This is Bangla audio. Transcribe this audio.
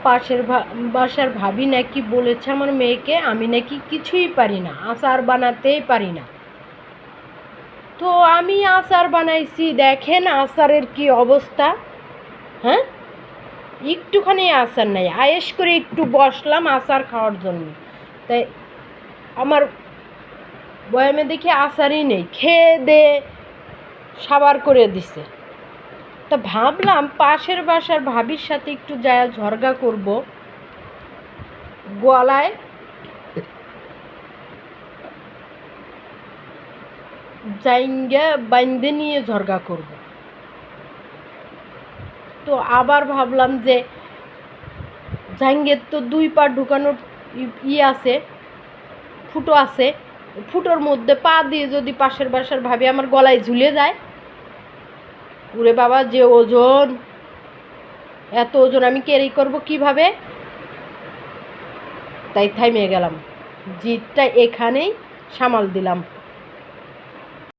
পাশের বাসার ভাবি নাকি বলেছে আমার মেয়েকে আমি নাকি কিছুই পারি না, আচার বানাতেই পারি না। তো আমি আচার বানাইছি, দেখেন আচারের কি অবস্থা। হ্যাঁ, একটুখানি আচার নাই, আয়েশ করে একটু বসলাম আচার খাওয়ার জন্য, তাই আমার বয়ামে দেখি আচারই নেই, খেয়ে দে সাবার করে দিছে। তা ভাবলাম পাশের বাসার ভাবির সাথে একটু যায় ঝরগা করব, গলায় জাইঙ্গা বাইন্দে নিয়ে ঝরগা করব। তো আবার ভাবলাম যে জাইঙ্গের তো 2 পা ঢুকানোর আছে, ফুটো আছে, ফুটোর মধ্যে পা দিয়ে যদি পাশের বাসার ভাবি আমার গলায় ঝুলে যায়, ওরে বাবা যে ওজন, এত ওজন আমি ক্যারি করব কিভাবে। তাই থাইমে গেলাম, জিদটা এখানেই সামাল দিলাম।